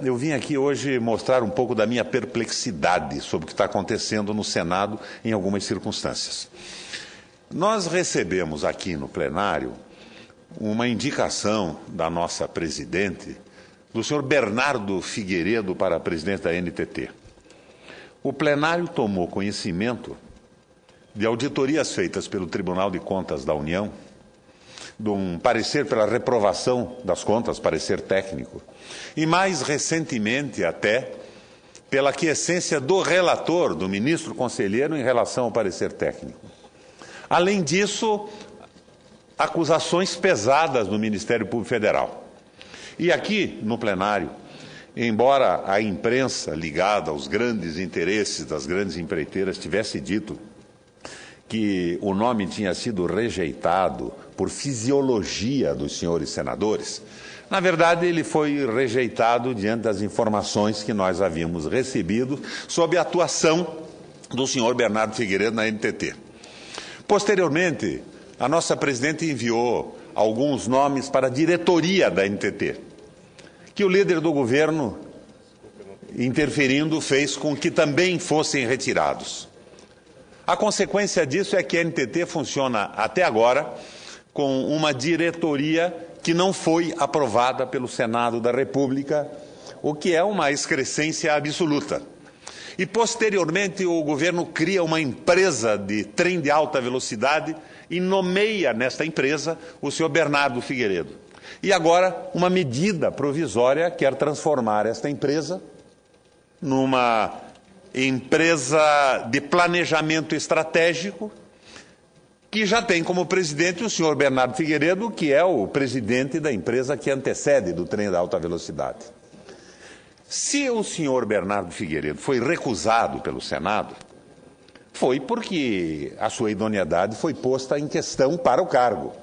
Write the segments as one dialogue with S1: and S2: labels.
S1: Eu vim aqui hoje mostrar um pouco da minha perplexidade sobre o que está acontecendo no Senado em algumas circunstâncias. Nós recebemos aqui no plenário uma indicação da nossa presidente, do senhor Bernardo Figueiredo, para presidente da NTT. O plenário tomou conhecimento de auditorias feitas pelo Tribunal de Contas da União, de um parecer pela reprovação das contas, parecer técnico, e mais recentemente até pela aquiescência do relator, do ministro conselheiro, em relação ao parecer técnico. Além disso, acusações pesadas do Ministério Público Federal. E aqui, no plenário, embora a imprensa ligada aos grandes interesses das grandes empreiteiras tivesse dito que o nome tinha sido rejeitado por fisiologia dos senhores senadores, na verdade ele foi rejeitado diante das informações que nós havíamos recebido sobre a atuação do senhor Bernardo Figueiredo na NTT. Posteriormente, a nossa presidente enviou alguns nomes para a diretoria da NTT, que o líder do governo, interferindo, fez com que também fossem retirados. A consequência disso é que a NTT funciona até agora com uma diretoria que não foi aprovada pelo Senado da República, o que é uma excrescência absoluta. E, posteriormente, o governo cria uma empresa de trem de alta velocidade e nomeia nesta empresa o senhor Bernardo Figueiredo. E agora, uma medida provisória quer transformar esta empresa numa empresa de planejamento estratégico, que já tem como presidente o senhor Bernardo Figueiredo, que é o presidente da empresa que antecede do trem da alta velocidade. Se o senhor Bernardo Figueiredo foi recusado pelo Senado, foi porque a sua idoneidade foi posta em questão para o cargo.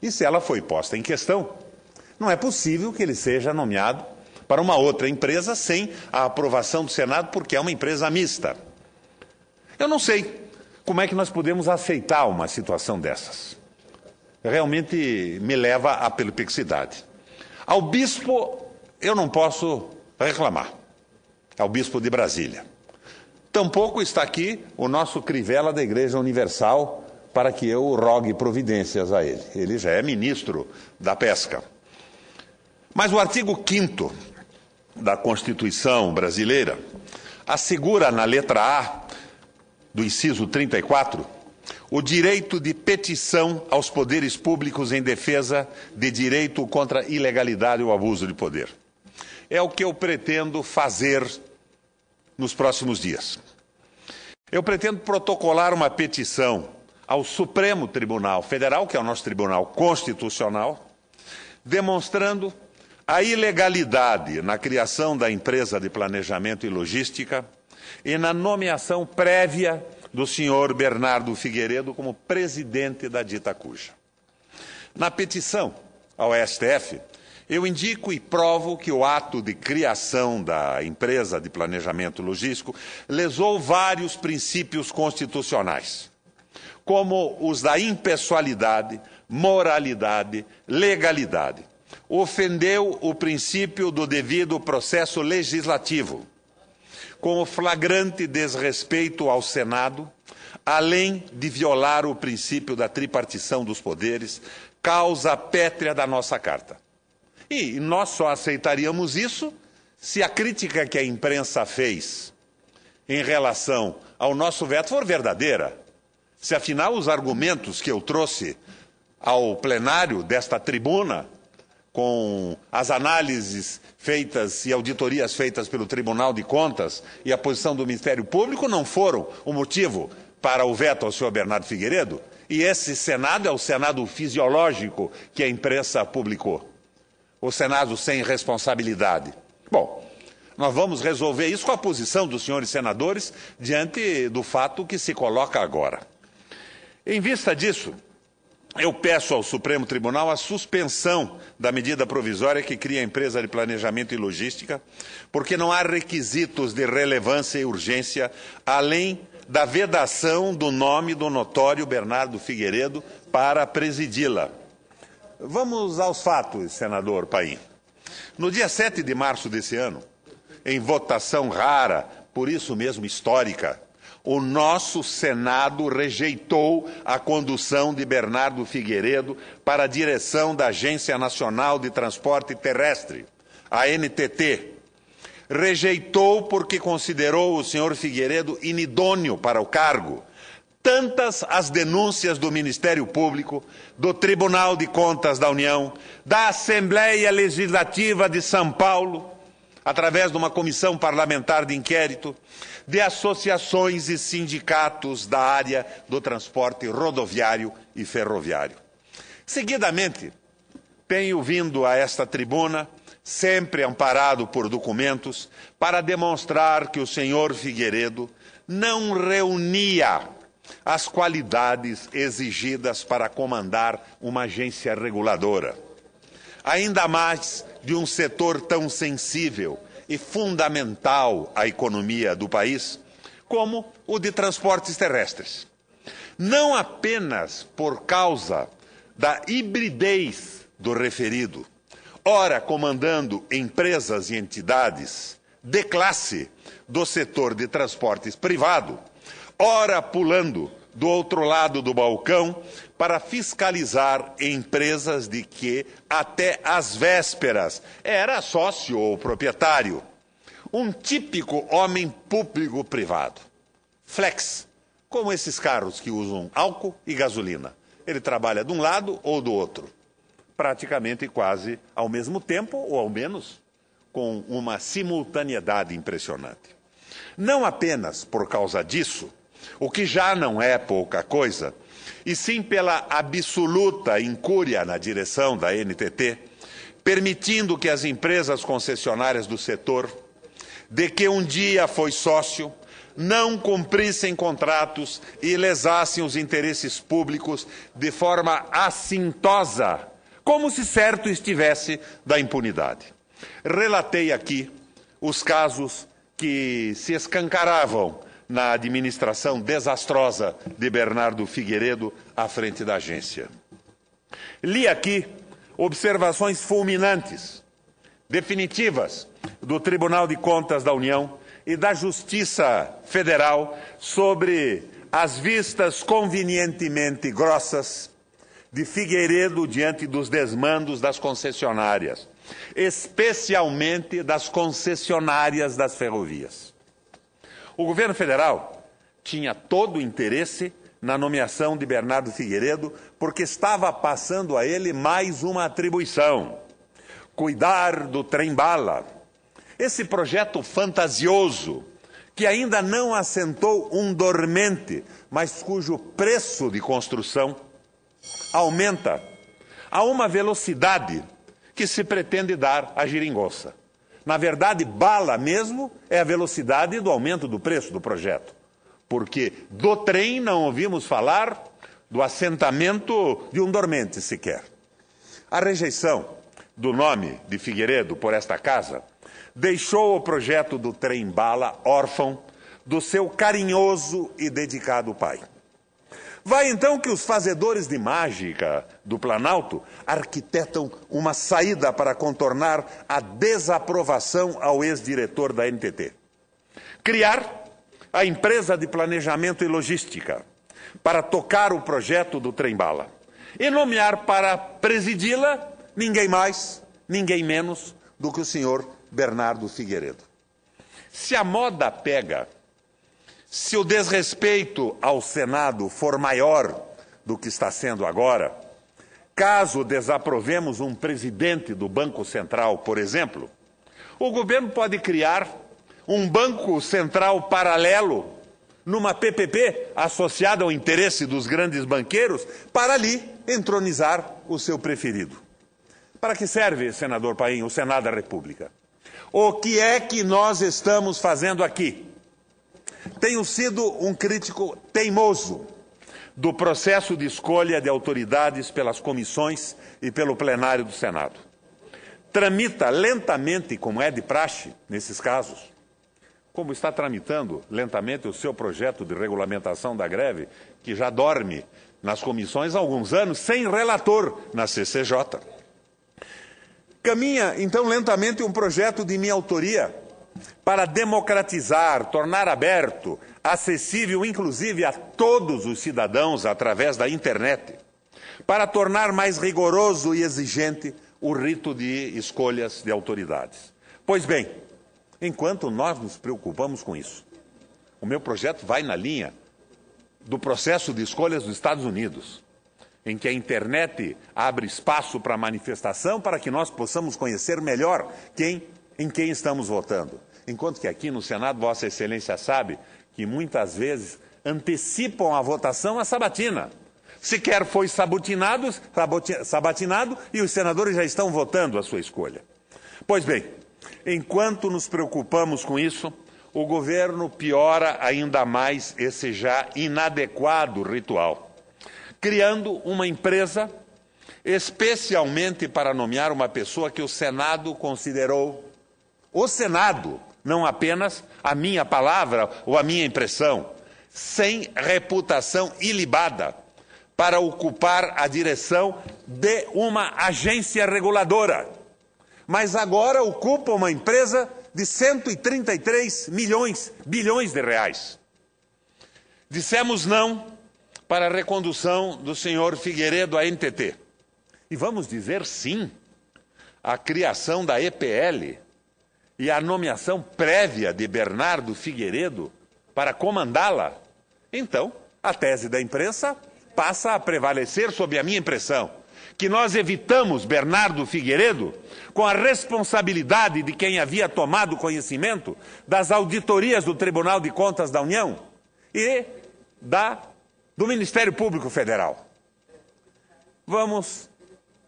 S1: E se ela foi posta em questão, não é possível que ele seja nomeado para uma outra empresa sem a aprovação do Senado, porque é uma empresa mista. Eu não sei como é que nós podemos aceitar uma situação dessas. Realmente me leva à perplexidade. Ao bispo, eu não posso reclamar, ao bispo de Brasília. Tampouco está aqui o nosso Crivella da Igreja Universal para que eu rogue providências a ele. Ele já é ministro da Pesca. Mas o artigo 5º da Constituição brasileira assegura na letra A do inciso 34 o direito de petição aos poderes públicos em defesa de direito contra ilegalidade ou abuso de poder. É o que eu pretendo fazer nos próximos dias. Eu pretendo protocolar uma petição ao Supremo Tribunal Federal, que é o nosso Tribunal Constitucional, demonstrando a ilegalidade na criação da empresa de planejamento e logística e na nomeação prévia do senhor Bernardo Figueiredo como presidente da dita cuja. Na petição ao STF, eu indico e provo que o ato de criação da empresa de planejamento logístico lesou vários princípios constitucionais, como os da impessoalidade, moralidade, legalidade. Ofendeu o princípio do devido processo legislativo, com o flagrante desrespeito ao Senado, além de violar o princípio da tripartição dos poderes, causa pétrea da nossa Carta. E nós só aceitaríamos isso se a crítica que a imprensa fez em relação ao nosso veto for verdadeira. Se, afinal, os argumentos que eu trouxe ao plenário desta tribuna, com as análises feitas e auditorias feitas pelo Tribunal de Contas e a posição do Ministério Público não foram o motivo para o veto ao senhor Bernardo Figueiredo, e esse Senado é o Senado fisiológico que a imprensa publicou, o Senado sem responsabilidade. Bom, nós vamos resolver isso com a posição dos senhores senadores diante do fato que se coloca agora. Em vista disso, eu peço ao Supremo Tribunal a suspensão da medida provisória que cria a empresa de planejamento e logística, porque não há requisitos de relevância e urgência, além da vedação do nome do notório Bernardo Figueiredo para presidi-la. Vamos aos fatos, senador Paim. No dia 7 de março desse ano, em votação rara, por isso mesmo histórica, o nosso Senado rejeitou a condução de Bernardo Figueiredo para a direção da Agência Nacional de Transporte Terrestre, a ANTT. Rejeitou porque considerou o senhor Figueiredo inidôneo para o cargo. Tantas as denúncias do Ministério Público, do Tribunal de Contas da União, da Assembleia Legislativa de São Paulo, através de uma comissão parlamentar de inquérito, de associações e sindicatos da área do transporte rodoviário e ferroviário. Seguidamente, tenho vindo a esta tribuna, sempre amparado por documentos, para demonstrar que o senhor Figueiredo não reunia as qualidades exigidas para comandar uma agência reguladora. Ainda mais de um setor tão sensível e fundamental à economia do país, como o de transportes terrestres. Não apenas por causa da hibridez do referido, ora comandando empresas e entidades de classe do setor de transportes privado, ora pulando do outro lado do balcão para fiscalizar empresas de que, até às vésperas, era sócio ou proprietário. Um típico homem público-privado. Flex, como esses carros que usam álcool e gasolina. Ele trabalha de um lado ou do outro, praticamente quase ao mesmo tempo, ou ao menos com uma simultaneidade impressionante. Não apenas por causa disso, o que já não é pouca coisa, e sim pela absoluta incúria na direção da ANTT, permitindo que as empresas concessionárias do setor, de que um dia foi sócio, não cumprissem contratos e lesassem os interesses públicos de forma assintosa, como se certo estivesse da impunidade. Relatei aqui os casos que se escancaravam na administração desastrosa de Bernardo Figueiredo à frente da agência. Li aqui observações fulminantes, definitivas, do Tribunal de Contas da União e da Justiça Federal sobre as vistas convenientemente grossas de Figueiredo diante dos desmandos das concessionárias, especialmente das concessionárias das ferrovias. O governo federal tinha todo o interesse na nomeação de Bernardo Figueiredo porque estava passando a ele mais uma atribuição: cuidar do trem-bala. Esse projeto fantasioso, que ainda não assentou um dormente, mas cujo preço de construção aumenta a uma velocidade que se pretende dar à geringonça. Na verdade, bala mesmo é a velocidade do aumento do preço do projeto. Porque do trem não ouvimos falar, do assentamento de um dormente sequer. A rejeição do nome de Figueiredo por esta casa deixou o projeto do trem-bala órfão do seu carinhoso e dedicado pai. Vai então que os fazedores de mágica do Planalto arquitetam uma saída para contornar a desaprovação ao ex-diretor da ANTT. Criar a empresa de planejamento e logística para tocar o projeto do trem-bala e nomear para presidi-la ninguém mais, ninguém menos do que o senhor Bernardo Figueiredo. Se a moda pega, se o desrespeito ao Senado for maior do que está sendo agora, caso desaprovemos um presidente do Banco Central, por exemplo, o governo pode criar um Banco Central paralelo numa PPP associada ao interesse dos grandes banqueiros para ali entronizar o seu preferido. Para que serve, senador Paim, o Senado da República? O que é que nós estamos fazendo aqui? Tenho sido um crítico teimoso do processo de escolha de autoridades pelas comissões e pelo plenário do Senado. Tramita lentamente, como é de praxe nesses casos, como está tramitando lentamente o seu projeto de regulamentação da greve, que já dorme nas comissões há alguns anos, sem relator na CCJ. Caminha, então, lentamente um projeto de minha autoria para democratizar, tornar aberto, acessível, inclusive, a todos os cidadãos através da internet, para tornar mais rigoroso e exigente o rito de escolhas de autoridades. Pois bem, enquanto nós nos preocupamos com isso, o meu projeto vai na linha do processo de escolhas dos Estados Unidos, em que a internet abre espaço para manifestação para que nós possamos conhecer melhor em quem estamos votando. Enquanto que aqui no Senado, Vossa Excelência sabe que muitas vezes antecipam a votação à sabatina. Sequer foi sabatinado e os senadores já estão votando a sua escolha. Pois bem, enquanto nos preocupamos com isso, o governo piora ainda mais esse já inadequado ritual, criando uma empresa especialmente para nomear uma pessoa que o Senado considerou, o Senado, não apenas a minha palavra ou a minha impressão, sem reputação ilibada, para ocupar a direção de uma agência reguladora. Mas agora ocupa uma empresa de 133 bilhões de reais. Dissemos não para a recondução do senhor Figueiredo à NTT. E vamos dizer sim à criação da EPL e à nomeação prévia de Bernardo Figueiredo para comandá-la. Então, a tese da imprensa passa a prevalecer sob a minha impressão, que nós evitamos Bernardo Figueiredo com a responsabilidade de quem havia tomado conhecimento das auditorias do Tribunal de Contas da União e do Ministério Público Federal. Vamos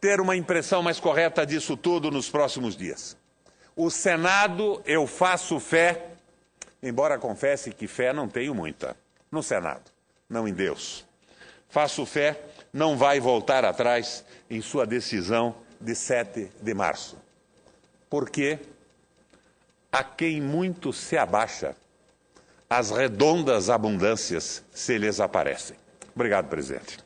S1: ter uma impressão mais correta disso tudo nos próximos dias. O Senado, eu faço fé, embora confesse que fé não tenho muita, no Senado, não em Deus. Faço fé, não vai voltar atrás em sua decisão de 7 de março. Porque a quem muito se abaixa, as redondas abundâncias se lhes aparecem. Obrigado, presidente.